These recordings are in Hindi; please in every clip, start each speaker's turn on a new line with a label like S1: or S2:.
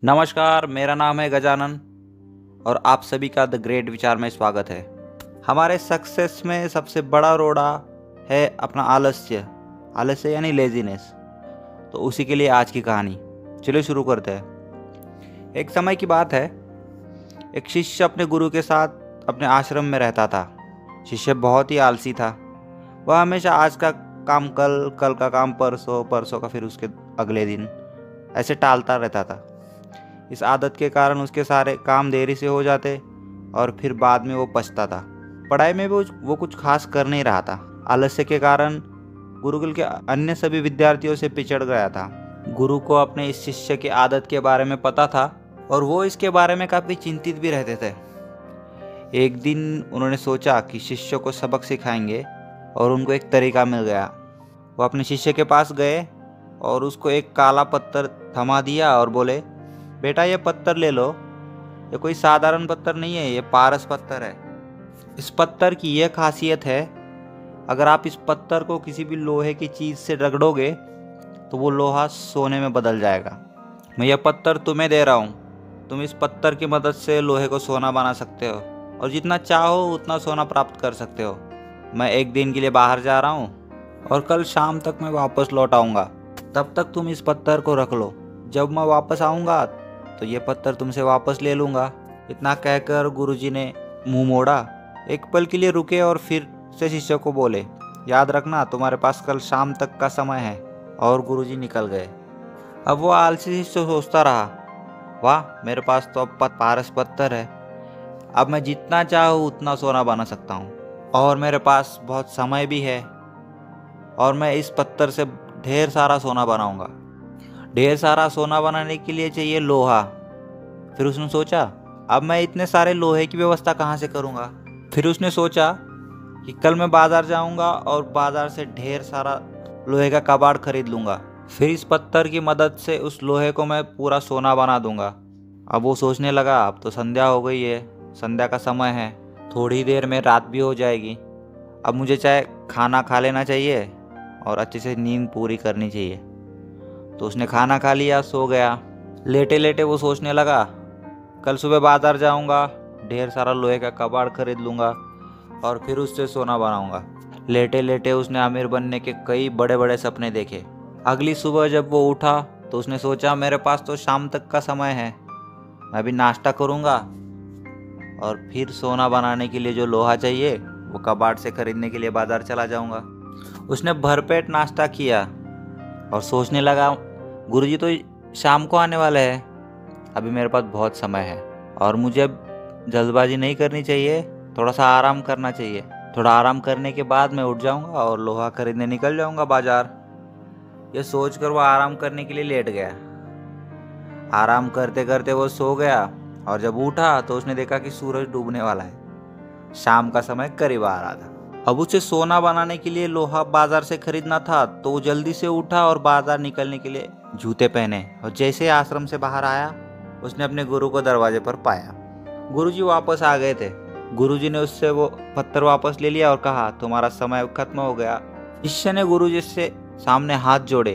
S1: नमस्कार, मेरा नाम है गजानन और आप सभी का द ग्रेट विचार में स्वागत है। हमारे सक्सेस में सबसे बड़ा रोड़ा है अपना आलस्य। आलस्य यानी लेजीनेस। तो उसी के लिए आज की कहानी, चलिए शुरू करते हैं। एक समय की बात है, एक शिष्य अपने गुरु के साथ अपने आश्रम में रहता था। शिष्य बहुत ही आलसी था। वह हमेशा आज का काम कल, कल का काम परसों, परसों का फिर उसके अगले दिन ऐसे टालता रहता था। इस आदत के कारण उसके सारे काम देरी से हो जाते और फिर बाद में वो पछता था। पढ़ाई में वो कुछ खास कर नहीं रहा था। आलस्य के कारण गुरुकुल के अन्य सभी विद्यार्थियों से पिछड़ गया था। गुरु को अपने इस शिष्य की आदत के बारे में पता था और वो इसके बारे में काफ़ी चिंतित भी रहते थे। एक दिन उन्होंने सोचा कि शिष्य को सबक सिखाएंगे और उनको एक तरीका मिल गया। वो अपने शिष्य के पास गए और उसको एक काला पत्थर थमा दिया और बोले, बेटा ये पत्थर ले लो। ये कोई साधारण पत्थर नहीं है, ये पारस पत्थर है। इस पत्थर की यह खासियत है, अगर आप इस पत्थर को किसी भी लोहे की चीज़ से रगड़ोगे तो वो लोहा सोने में बदल जाएगा। मैं यह पत्थर तुम्हें दे रहा हूँ। तुम इस पत्थर की मदद से लोहे को सोना बना सकते हो और जितना चाहो उतना सोना प्राप्त कर सकते हो। मैं एक दिन के लिए बाहर जा रहा हूँ और कल शाम तक मैं वापस लौट आऊँगा। तब तक तुम इस पत्थर को रख लो। जब मैं वापस आऊँगा तो ये पत्थर तुमसे वापस ले लूँगा। इतना कहकर गुरुजी ने मुंह मोड़ा। एक पल के लिए रुके और फिर से शिष्य को बोले, याद रखना तुम्हारे पास कल शाम तक का समय है। और गुरुजी निकल गए। अब वो आलसी शिष्य सोचता रहा, वाह मेरे पास तो अब पारस पत्थर है। अब मैं जितना चाहूँ उतना सोना बना सकता हूँ और मेरे पास बहुत समय भी है और मैं इस पत्थर से ढेर सारा सोना बनाऊंगा। ढेर सारा सोना बनाने के लिए चाहिए लोहा। फिर उसने सोचा, अब मैं इतने सारे लोहे की व्यवस्था कहाँ से करूँगा। फिर उसने सोचा कि कल मैं बाज़ार जाऊँगा और बाज़ार से ढेर सारा लोहे का कबाड़ खरीद लूँगा। फिर इस पत्थर की मदद से उस लोहे को मैं पूरा सोना बना दूँगा। अब वो सोचने लगा, अब तो संध्या हो गई है, संध्या का समय है, थोड़ी देर में रात भी हो जाएगी। अब मुझे चाहे खाना खा लेना चाहिए और अच्छे से नींद पूरी करनी चाहिए। तो उसने खाना खा लिया, सो गया। लेटे लेटे वो सोचने लगा, कल सुबह बाजार जाऊंगा, ढेर सारा लोहे का कबाड़ खरीद लूँगा और फिर उससे सोना बनाऊंगा। लेटे लेटे उसने अमीर बनने के कई बड़े बड़े सपने देखे। अगली सुबह जब वो उठा तो उसने सोचा, मेरे पास तो शाम तक का समय है, मैं भी नाश्ता करूँगा और फिर सोना बनाने के लिए जो लोहा चाहिए वो कबाड़ से खरीदने के लिए बाज़ार चला जाऊँगा। उसने भरपेट नाश्ता किया और सोचने लगा, गुरुजी तो शाम को आने वाले हैं, अभी मेरे पास बहुत समय है और मुझे अब जल्दबाजी नहीं करनी चाहिए, थोड़ा सा आराम करना चाहिए। थोड़ा आराम करने के बाद मैं उठ जाऊंगा और लोहा खरीदने निकल जाऊंगा बाजार। ये सोचकर वो आराम करने के लिए लेट गया। आराम करते करते वो सो गया और जब उठा तो उसने देखा कि सूरज डूबने वाला है। शाम का समय करीब आ रहा था। अब उसे सोना बनाने के लिए लोहा बाजार से खरीदना था, तो वो जल्दी से उठा और बाजार निकलने के लिए जूते पहने और जैसे आश्रम से बाहर आया उसने अपने गुरु को दरवाजे पर पाया। गुरुजी वापस आ गए थे। गुरुजी ने उससे वो पत्थर वापस ले लिया और कहा, तुम्हारा समय खत्म हो गया। शिष्य ने गुरुजी से सामने हाथ जोड़े,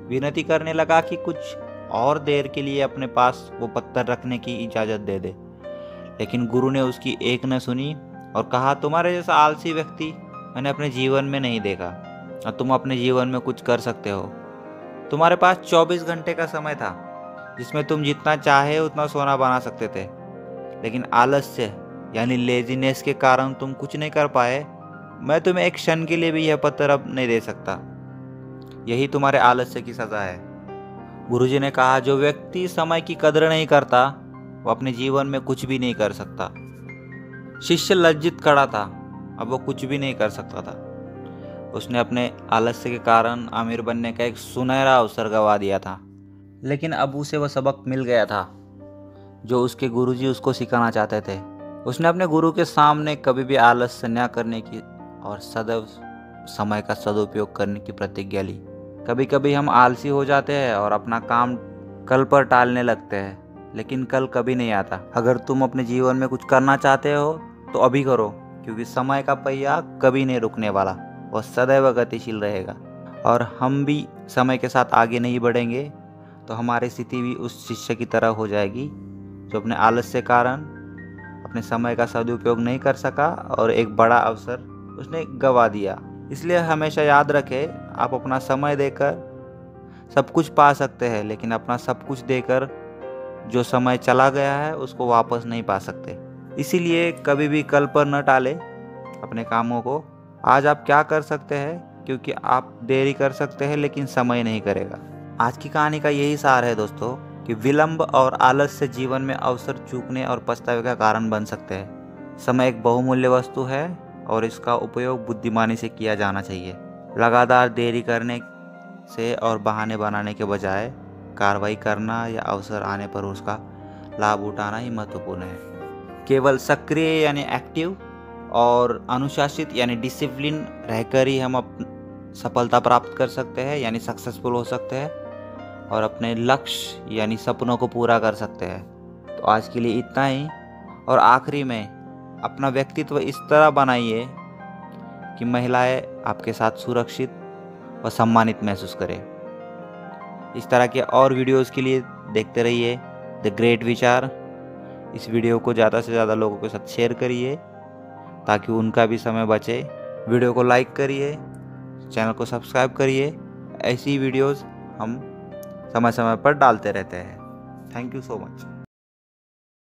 S1: विनती करने लगा कि कुछ और देर के लिए अपने पास वो पत्थर रखने की इजाज़त दे दे। लेकिन गुरु ने उसकी एक न सुनी और कहा, तुम्हारे जैसा आलसी व्यक्ति मैंने अपने जीवन में नहीं देखा और तुम अपने जीवन में कुछ कर सकते हो। तुम्हारे पास 24 घंटे का समय था जिसमें तुम जितना चाहे उतना सोना बना सकते थे, लेकिन आलस्य यानी लेजीनेस के कारण तुम कुछ नहीं कर पाए। मैं तुम्हें एक क्षण के लिए भी यह पत्थर अब नहीं दे सकता। यही तुम्हारे आलस्य की सज़ा है। गुरुजी ने कहा, जो व्यक्ति समय की कदर नहीं करता वो अपने जीवन में कुछ भी नहीं कर सकता। शिष्य लज्जित खड़ा था, अब वो कुछ भी नहीं कर सकता था। उसने अपने आलस्य के कारण अमीर बनने का एक सुनहरा अवसर गंवा दिया था, लेकिन अब उसे वह सबक मिल गया था जो उसके गुरुजी उसको सिखाना चाहते थे। उसने अपने गुरु के सामने कभी भी आलस्य न करने की और सदैव समय का सदुपयोग करने की प्रतिज्ञा ली। कभी कभी हम आलसी हो जाते हैं और अपना काम कल पर टालने लगते हैं, लेकिन कल कभी नहीं आता। अगर तुम अपने जीवन में कुछ करना चाहते हो तो अभी करो, क्योंकि समय का पहिया कभी नहीं रुकने वाला, वह सदैव गतिशील रहेगा और हम भी समय के साथ आगे नहीं बढ़ेंगे तो हमारी स्थिति भी उस शिष्य की तरह हो जाएगी जो अपने आलस्य के कारण अपने समय का सदुपयोग नहीं कर सका और एक बड़ा अवसर उसने गंवा दिया। इसलिए हमेशा याद रखें, आप अपना समय देकर सब कुछ पा सकते हैं, लेकिन अपना सब कुछ देकर जो समय चला गया है उसको वापस नहीं पा सकते। इसीलिए कभी भी कल पर न टालें अपने कामों को। आज आप क्या कर सकते हैं, क्योंकि आप देरी कर सकते हैं लेकिन समय नहीं करेगा। आज की कहानी का यही सार है दोस्तों, कि विलंब और आलस्य जीवन में अवसर चूकने और पछतावे का कारण बन सकते हैं। समय एक बहुमूल्य वस्तु है और इसका उपयोग बुद्धिमानी से किया जाना चाहिए। लगातार देरी करने से और बहाने बनाने के बजाय कार्रवाई करना या अवसर आने पर उसका लाभ उठाना ही महत्वपूर्ण है। केवल सक्रिय यानी एक्टिव और अनुशासित यानी डिसिप्लिन रहकर ही हम सफलता प्राप्त कर सकते हैं, यानी सक्सेसफुल हो सकते हैं और अपने लक्ष्य यानी सपनों को पूरा कर सकते हैं। तो आज के लिए इतना ही। और आखिरी में, अपना व्यक्तित्व इस तरह बनाइए कि महिलाएं आपके साथ सुरक्षित व सम्मानित महसूस करें। इस तरह के और वीडियोस के लिए देखते रहिए द ग्रेट विचार। इस वीडियो को ज़्यादा से ज़्यादा लोगों के साथ शेयर करिए ताकि उनका भी समय बचे। वीडियो को लाइक करिए, चैनल को सब्सक्राइब करिए। ऐसी वीडियोस हम समय समय पर डालते रहते हैं। Thank you so much.